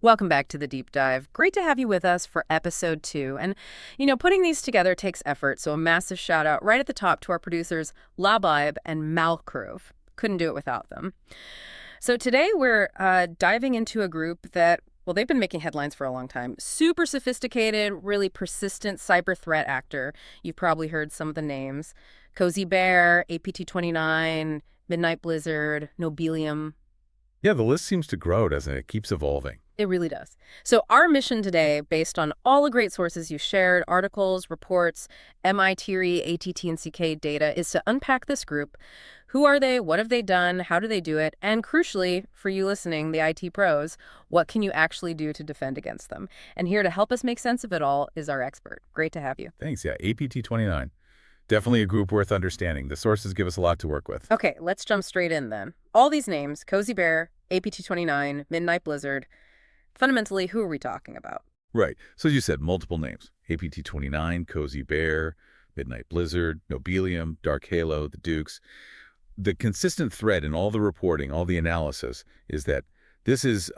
Welcome back to the Deep Dive. Great to have you with us for episode 2. And, putting these together takes effort, so a massive shout out right at the top to our producers, Labaib and Malkrov. Couldn't do it without them. So today we're diving into a group that, well, they've been making headlines for a long time. Super sophisticated, really persistent cyber threat actor. You've probably heard some of the names. Cozy Bear, APT29, Midnight Blizzard, Nobelium. Yeah, the list seems to grow, doesn't it? It keeps evolving. It really does. So our mission today, based on all the great sources you shared, articles, reports, MITRE, ATT, and CK data, is to unpack this group. Who are they? What have they done? How do they do it? And crucially, for you listening, the IT pros, what can you actually do to defend against them? And here to help us make sense of it all is our expert. Great to have you. Thanks. Yeah, APT29. Definitely a group worth understanding. The sources give us a lot to work with. Okay, let's jump straight in then. All these names, Cozy Bear, APT29, Midnight Blizzard. Fundamentally, who are we talking about? Right. So as you said, multiple names. APT29, Cozy Bear, Midnight Blizzard, Nobelium, Dark Halo, the Dukes. The consistent thread in all the reporting, all the analysis, is that this is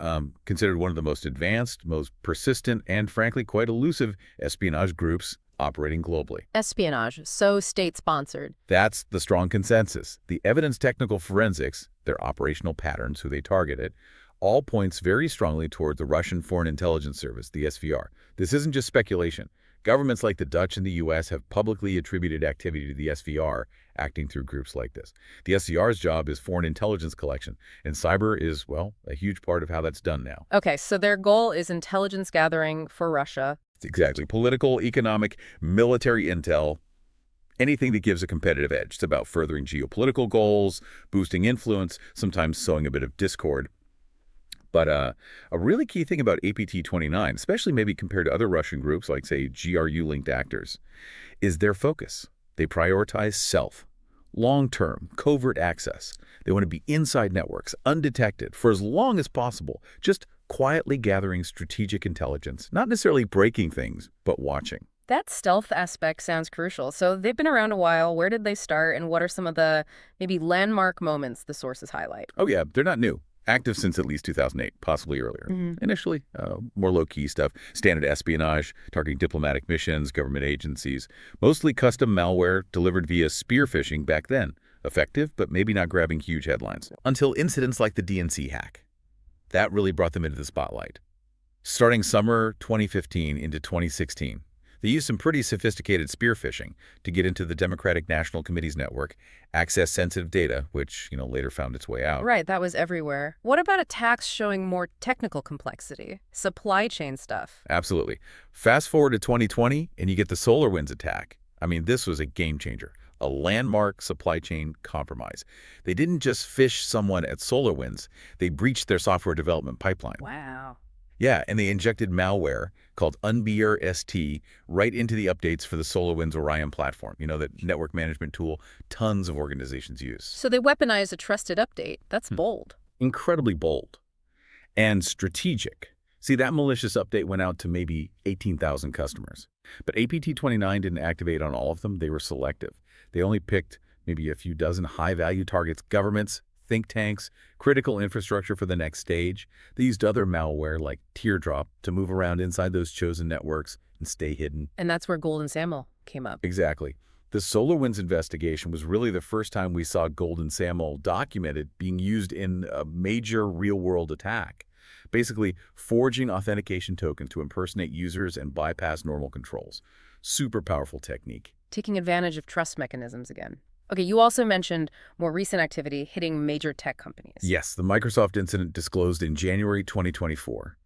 considered one of the most advanced, most persistent, and frankly quite elusive espionage groups operating globally. Espionage, so state-sponsored. That's the strong consensus. The evidence technical forensics, their operational patterns, who they targeted, all points very strongly toward the Russian Foreign Intelligence Service, the SVR. This isn't just speculation. Governments like the Dutch and the U.S. have publicly attributed activity to the SVR, acting through groups like this. The SVR's job is foreign intelligence collection, and cyber is, well, a huge part of how that's done now. Okay, so their goal is intelligence gathering for Russia. Exactly. Political, economic, military intel, anything that gives a competitive edge. It's about furthering geopolitical goals, boosting influence, sometimes sowing a bit of discord. But a really key thing about APT29, especially maybe compared to other Russian groups like, say, GRU-linked actors, is their focus. They prioritize stealth, long-term, covert access. They want to be inside networks, undetected, for as long as possible, just quietly gathering strategic intelligence, not necessarily breaking things, but watching. That stealth aspect sounds crucial. So they've been around a while. Where did they start, and what are some of the maybe landmark moments the sources highlight? Oh yeah, they're not new. Active since at least 2008, possibly earlier. Initially, more low-key stuff, standard espionage, targeting diplomatic missions, government agencies, mostly custom malware delivered via spear phishing back then. Effective, but maybe not grabbing huge headlines. Until incidents like the DNC hack. That really brought them into the spotlight. Starting summer 2015 into 2016, they used some pretty sophisticated spear phishing to get into the Democratic National Committee's network, access sensitive data, which, later found its way out. Right, that was everywhere. What about attacks showing more technical complexity? Supply chain stuff? Absolutely. Fast forward to 2020, and you get the SolarWinds attack. I mean, this was a game changer. A landmark supply chain compromise. They didn't just phish someone at SolarWinds, they breached their software development pipeline. Wow. Yeah, and they injected malware called UnbearST right into the updates for the SolarWinds Orion platform, that network management tool tons of organizations use. So they weaponized a trusted update. That's bold. Incredibly bold. And strategic. See, that malicious update went out to maybe 18,000 customers. But APT29 didn't activate on all of them. They were selective. They only picked maybe a few dozen high-value targets, governments, think tanks, critical infrastructure for the next stage. They used other malware like Teardrop to move around inside those chosen networks and stay hidden. And that's where Golden SAML came up. Exactly. The SolarWinds investigation was really the first time we saw Golden SAML documented being used in a major real-world attack. Basically, forging authentication tokens to impersonate users and bypass normal controls. Super powerful technique. Taking advantage of trust mechanisms again. Okay, you also mentioned more recent activity hitting major tech companies. Yes, the Microsoft incident disclosed in January 2024.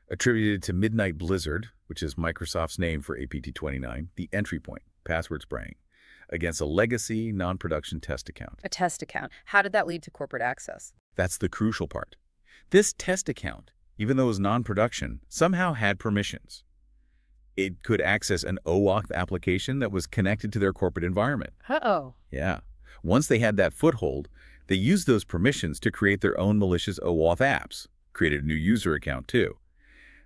Attributed to Midnight Blizzard, which is Microsoft's name for APT29, the entry point, password spraying, against a legacy non-production test account. A test account. How did that lead to corporate access? That's the crucial part. This test account, even though it was non-production, somehow had permissions. It could access an OAuth application that was connected to their corporate environment. Uh-oh. Yeah. Once they had that foothold, they used those permissions to create their own malicious OAuth apps, created a new user account too.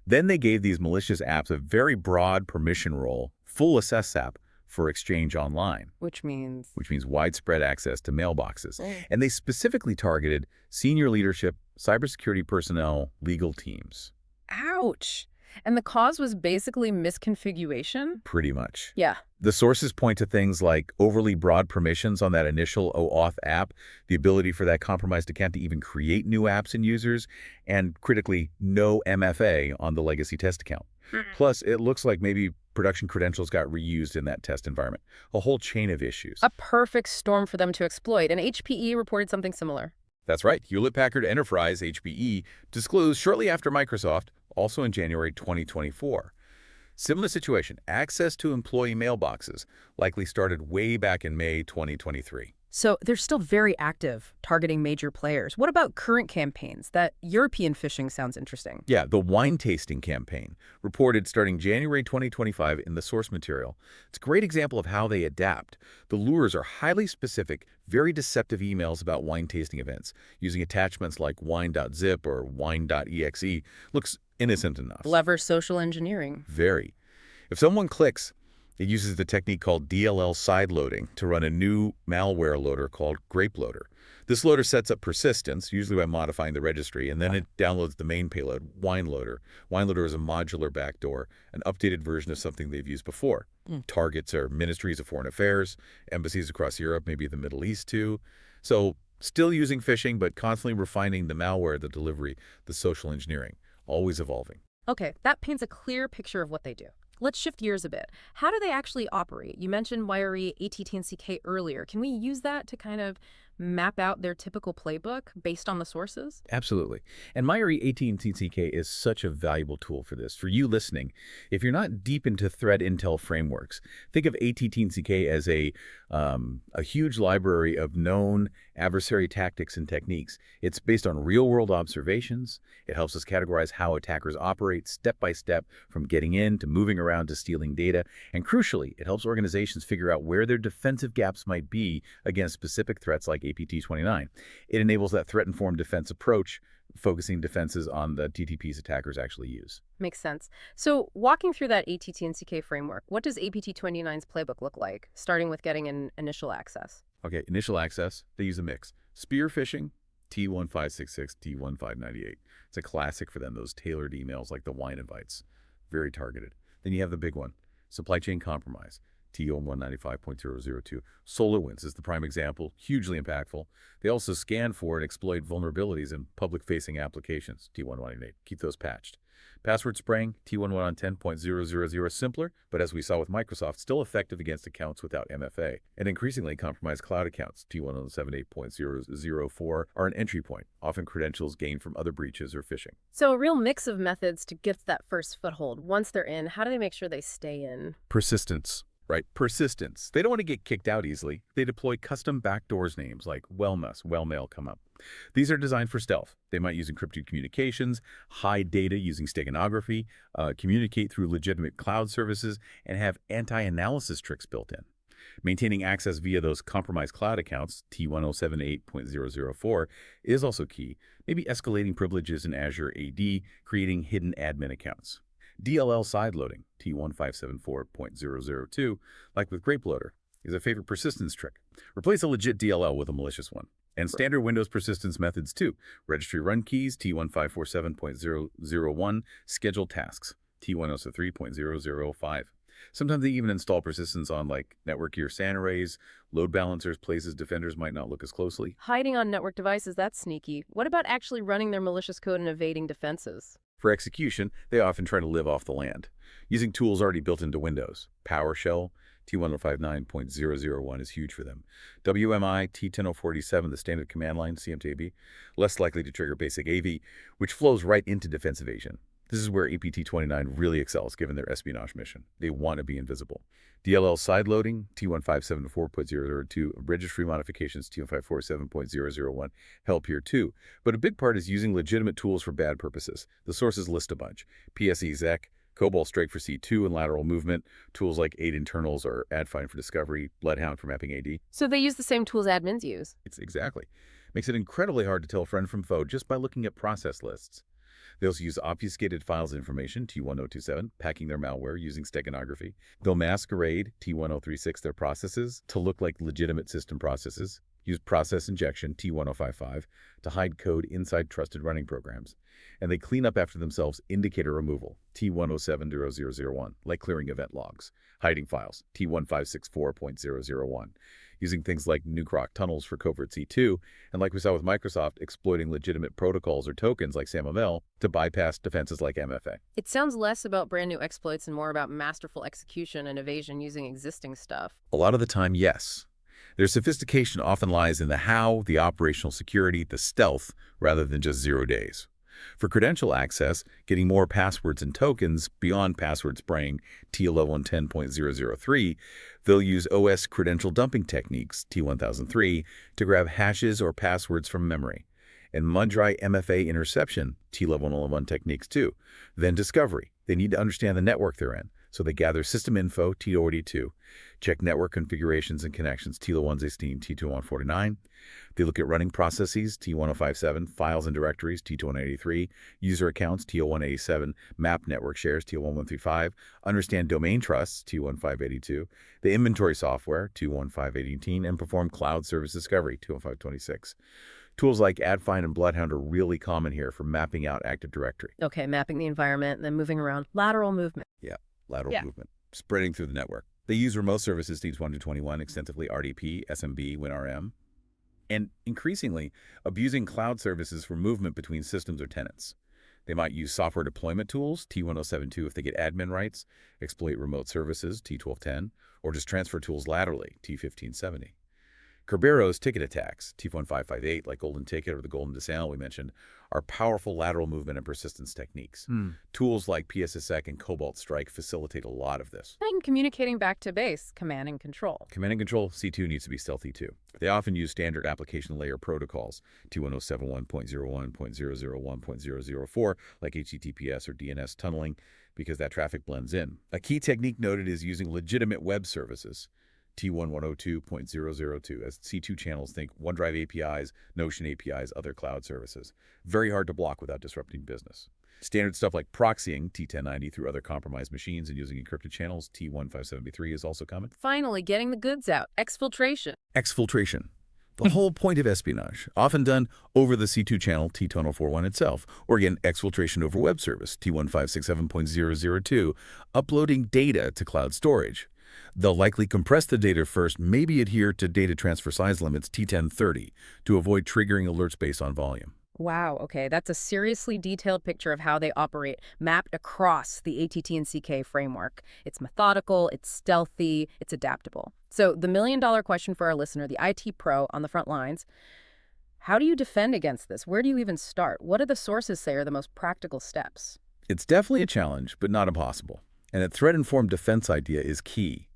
Then they gave these malicious apps a very broad permission role, full SSAP, for exchange online. Which means widespread access to mailboxes. And they specifically targeted senior leadership, cybersecurity personnel, legal teams. Ouch. And the cause was basically misconfiguration? Pretty much. Yeah. The sources point to things like overly broad permissions on that initial OAuth app, the ability for that compromised account to even create new apps and users, and critically, no MFA on the legacy test account. Plus, it looks like maybe production credentials got reused in that test environment. A whole chain of issues. A perfect storm for them to exploit, and HPE reported something similar. That's right. Hewlett-Packard Enterprise, HPE, disclosed shortly after Microsoft, also in January 2024. Similar situation, access to employee mailboxes, likely started way back in May 2023. So they're still very active, targeting major players. What about current campaigns? That European phishing sounds interesting. Yeah, the wine tasting campaign, reported starting January 2025 in the source material. It's a great example of how they adapt. The lures are highly specific, very deceptive emails about wine tasting events, using attachments like wine.zip or wine.exe. Looks innocent enough. Clever social engineering. Very. If someone clicks, it uses the technique called DLL sideloading to run a new malware loader called Grape Loader. This loader sets up persistence, usually by modifying the registry, and then it downloads the main payload, Wine Loader. Wine Loader is a modular backdoor, an updated version of something they've used before. Targets are ministries of foreign affairs, embassies across Europe, maybe the Middle East too. So still using phishing, but constantly refining the malware, the delivery, the social engineering, always evolving. Okay, that paints a clear picture of what they do. Let's shift gears a bit. How do they actually operate? You mentioned wiry, ATT, and CK earlier. Can we use that to kind of map out their typical playbook based on the sources? Absolutely. And Myri AT&T is such a valuable tool for this. For you listening, if you're not deep into threat intel frameworks, think of ATT as a huge library of known adversary tactics and techniques. It's based on real-world observations. It helps us categorize how attackers operate step by step, from getting in to moving around to stealing data. And crucially, it helps organizations figure out where their defensive gaps might be against specific threats like APT29. It enables that threat-informed defense approach, focusing defenses on the TTPs attackers actually use. Makes sense. So walking through that ATT and CK framework, what does APT29's playbook look like, starting with getting an initial access? Okay, initial access, they use a mix. Spear phishing, T1566, T1598. It's a classic for them, those tailored emails like the wine invites. Very targeted. Then you have the big one, supply chain compromise. T195.002. SolarWinds is the prime example, hugely impactful. They also scan for and exploit vulnerabilities in public-facing applications, T1118. Keep those patched. Password spraying, T1110.000, simpler, but as we saw with Microsoft, still effective against accounts without MFA. And increasingly compromised cloud accounts, T1078.004, are an entry point, often credentials gained from other breaches or phishing. So a real mix of methods to get that first foothold. Once they're in, how do they make sure they stay in? Persistence. Right, persistence. They don't want to get kicked out easily. They deploy custom backdoors names like Wellmus, Wellmail come up. These are designed for stealth. They might use encrypted communications, hide data using steganography, communicate through legitimate cloud services, and have anti-analysis tricks built in. Maintaining access via those compromised cloud accounts, T1078.004, is also key. Maybe escalating privileges in Azure AD, creating hidden admin accounts. DLL sideloading, T1574.002, like with Grape Loader, is a favorite persistence trick. Replace a legit DLL with a malicious one. And standard Windows persistence methods too. Registry run keys, T1547.001, scheduled tasks, T1073.005. Sometimes they even install persistence on like network gear SAN arrays, load balancers, places defenders might not look as closely. Hiding on network devices, that's sneaky. What about actually running their malicious code and evading defenses? For execution, they often try to live off the land, using tools already built into Windows. PowerShell, T1059.001 is huge for them. WMI, T10047, the standard command line, CMTAB, less likely to trigger basic AV, which flows right into defense evasion. This is where APT29 really excels, given their espionage mission. They want to be invisible. DLL sideloading, T1574.002, registry modifications, T1547.001, help here too. But a big part is using legitimate tools for bad purposes. The sources list a bunch. PSE-Exec, Cobalt Strike for C2 and lateral movement, tools like Aid Internals or AdFind for discovery, Bloodhound for mapping AD. So they use the same tools admins use? It's exactly. Makes it incredibly hard to tell friend from foe just by looking at process lists. They also use obfuscated files information, T1027, packing their malware using steganography. They'll masquerade, T1036, their processes to look like legitimate system processes. use process injection, T1055, to hide code inside trusted running programs. And they clean up after themselves indicator removal, T1070001, like clearing event logs, hiding files, T1564.001, using things like nucroc tunnels for covert C2, and like we saw with Microsoft, exploiting legitimate protocols or tokens like SAML to bypass defenses like MFA. It sounds less about brand new exploits and more about masterful execution and evasion using existing stuff. A lot of the time, yes. Their sophistication often lies in the how, the operational security, the stealth, rather than just 0 days. For credential access, getting more passwords and tokens beyond password spraying, T1110.003, they'll use OS credential dumping techniques, T1003, to grab hashes or passwords from memory. And mud-dry MFA interception, T1111 techniques too. Then discovery. They need to understand the network they're in. So they gather system info, T082, check network configurations and connections, T0116, T2149. They look at running processes, T1057, files and directories, T2183, user accounts, T0187, map network shares, T11135, understand domain trusts, T1582, the inventory software, T1518, and perform cloud service discovery, T1526. Tools like AdFind and Bloodhound are really common here for mapping out Active Directory. Okay, mapping the environment and then moving around. Lateral movement. Yeah. Lateral movement, spreading through the network. They use remote services T2021 extensively, RDP, SMB, WinRM, and increasingly abusing cloud services for movement between systems or tenants. They might use software deployment tools, T1072 if they get admin rights, exploit remote services, T1210, or just transfer tools laterally, T1570. Kerbero's ticket attacks, T1558, like Golden Ticket or the Golden Descent we mentioned, are powerful lateral movement and persistence techniques. Tools like PSSEC and Cobalt Strike facilitate a lot of this. And communicating back to base, command and control. Command and control, C2 needs to be stealthy too. They often use standard application layer protocols, T1071.0.001.004, like HTTPS or DNS tunneling, because that traffic blends in. A key technique noted is using legitimate web services, T1102.002, as C2 channels think OneDrive APIs, Notion APIs, other cloud services. Very hard to block without disrupting business. Standard stuff like proxying T1090 through other compromised machines and using encrypted channels, T1573 is also common. Finally, getting the goods out. Exfiltration. Exfiltration. The whole point of espionage, often done over the C2 channel T1041 itself, or again, exfiltration over web service, T1567.002, uploading data to cloud storage. They'll likely compress the data first, maybe adhere to data transfer size limits T1030 to avoid triggering alerts based on volume. Wow, okay, that's a seriously detailed picture of how they operate, mapped across the ATT and CK framework. It's methodical, it's stealthy, it's adaptable. So the million-dollar question for our listener, the IT pro on the front lines, how do you defend against this? Where do you even start? What do the sources say are the most practical steps? It's definitely a challenge, but not impossible. And a threat-informed defense idea is key.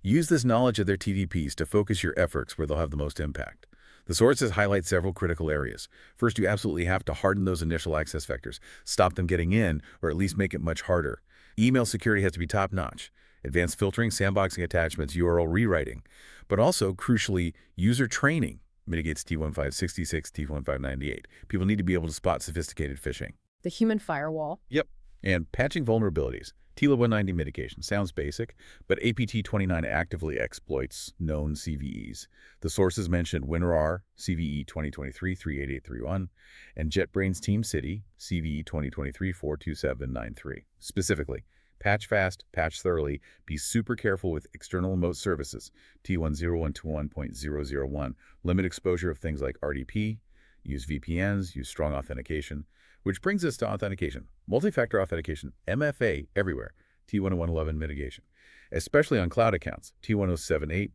Use this knowledge of their TDPs to focus your efforts where they'll have the most impact. The sources highlight several critical areas. First, you absolutely have to harden those initial access vectors, stop them getting in, or at least make it much harder. Email security has to be top-notch. Advanced filtering, sandboxing attachments, URL rewriting. But also, crucially, user training mitigates T1566, T1598. People need to be able to spot sophisticated phishing. The human firewall. Yep. And patching vulnerabilities. TLA-190 mitigation sounds basic, but APT29 actively exploits known CVEs. The sources mentioned WinRAR, CVE 2023-38831, and JetBrains TeamCity, CVE 2023-42793. Specifically, patch fast, patch thoroughly, be super careful with external remote services, T10121.001, limit exposure of things like RDP, use VPNs, use strong authentication. Which brings us to authentication. Multi-factor authentication, MFA, everywhere. T10111 mitigation, especially on cloud accounts. T1078.004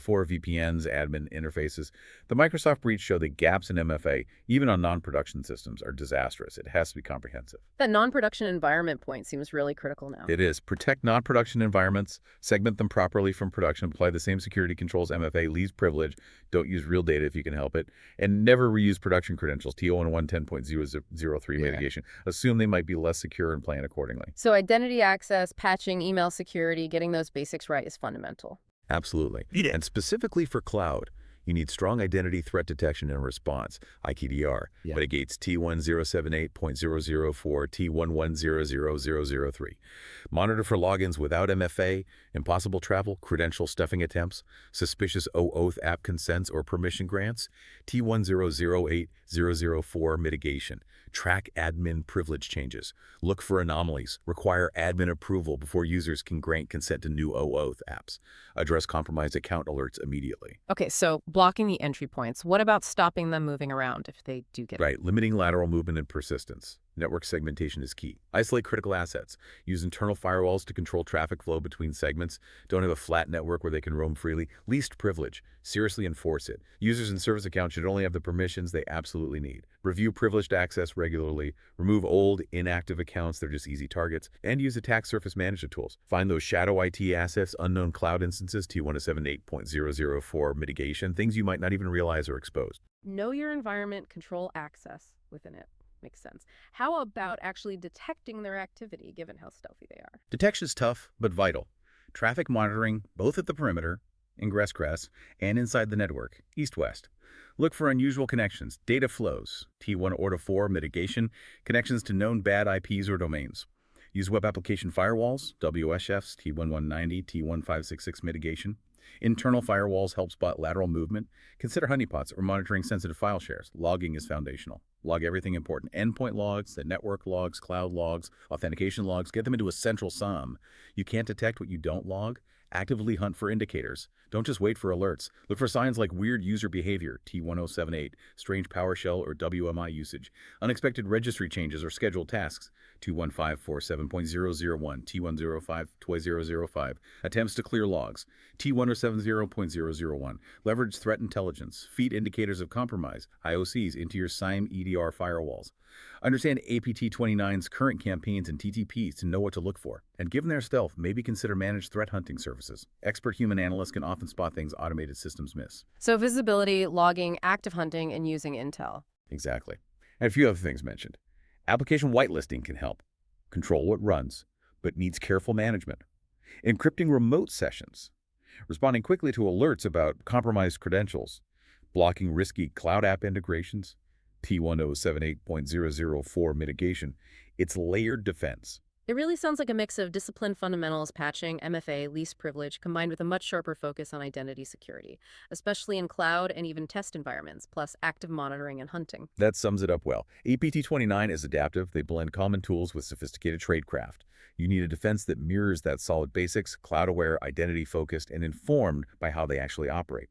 VPNs, admin interfaces. The Microsoft breach showed that gaps in MFA, even on non-production systems, are disastrous. It has to be comprehensive. That non-production environment point seems really critical now. It is. Protect non-production environments, segment them properly from production, apply the same security controls MFA, leaves privilege, don't use real data if you can help it, and never reuse production credentials, T0110.003 mitigation. Assume they might be less secure and plan accordingly. So identity access, patching, email security, getting those basics right is fundamental. Absolutely. And specifically for cloud, You need strong identity threat detection and response, ITDR, Yeah. mitigates T1078.004, T11000003. Monitor for logins without MFA, impossible travel, credential stuffing attempts, suspicious OAuth app consents or permission grants, T1008004 mitigation. Track admin privilege changes. Look for anomalies. Require admin approval before users can grant consent to new OAuth apps. Address compromised account alerts immediately. Okay, so blocking the entry points. What about stopping them moving around if they do get Right, limiting lateral movement and persistence. Network segmentation is key. Isolate critical assets. Use internal firewalls to control traffic flow between segments. Don't have a flat network where they can roam freely. Least privilege. Seriously enforce it. Users and service accounts should only have the permissions they absolutely need. Review privileged access regularly. Remove old, inactive accounts. They're just easy targets. And use attack surface management tools. Find those shadow IT assets, unknown cloud instances, T178.004 mitigation, things you might not even realize are exposed. Know your environment, control access within it. Makes sense. How about actually detecting their activity, given how stealthy they are? Detection is tough, but vital. Traffic monitoring, both at the perimeter, ingress-grass, and inside the network, east-west. Look for unusual connections, data flows, T1 or to 4 mitigation, connections to known bad IPs or domains. Use web application firewalls, WSFs, T1190, T1566 mitigation. Internal firewalls help spot lateral movement. Consider honeypots or monitoring sensitive file shares. Logging is foundational. Log everything important. Endpoint logs, the network logs, cloud logs, authentication logs. Get them into a central sum. You can't detect what you don't log. Actively hunt for indicators. Don't just wait for alerts. Look for signs like weird user behavior, T1078, strange PowerShell or WMI usage, unexpected registry changes or scheduled tasks, 21547.001, T105.005, attempts to clear logs, T1070.001, leverage threat intelligence, feed indicators of compromise, IOCs into your SIEM EDR firewalls. Understand APT29's current campaigns and TTPs to know what to look for. And given their stealth, maybe consider managed threat hunting services. Expert human analysts can often spot things automated systems miss. So visibility, logging, active hunting, and using intel. Exactly. And a few other things mentioned. Application whitelisting can help. Control what runs, but needs careful management. Encrypting remote sessions. Responding quickly to alerts about compromised credentials. Blocking risky cloud app integrations. T1078.004 mitigation. It's layered defense. It really sounds like a mix of discipline fundamentals, patching, MFA, least privilege, combined with a much sharper focus on identity security, especially in cloud and even test environments, plus active monitoring and hunting. That sums it up well. APT29 is adaptive. They blend common tools with sophisticated tradecraft. You need a defense that mirrors that solid basics, cloud-aware, identity-focused, and informed by how they actually operate.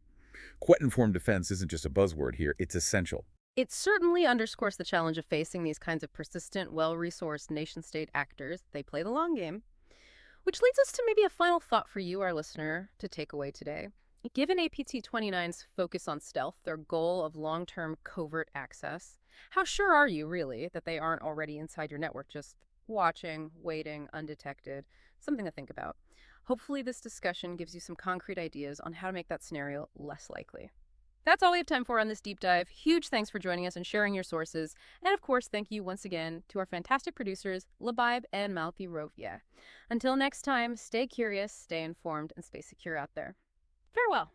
Quet-informed defense isn't just a buzzword here. It's essential. It certainly underscores the challenge of facing these kinds of persistent, well-resourced nation-state actors. They play the long game. Which leads us to maybe a final thought for you, our listener, to take away today. Given APT29's focus on stealth, their goal of long-term covert access, how sure are you, really, that they aren't already inside your network, just watching, waiting, undetected? Something to think about. Hopefully this discussion gives you some concrete ideas on how to make that scenario less likely. That's all we have time for on this deep dive. Huge thanks for joining us and sharing your sources. And of course, thank you once again to our fantastic producers, Labaib and Malki Rovia. Until next time, stay curious, stay informed, and stay secure out there. Farewell.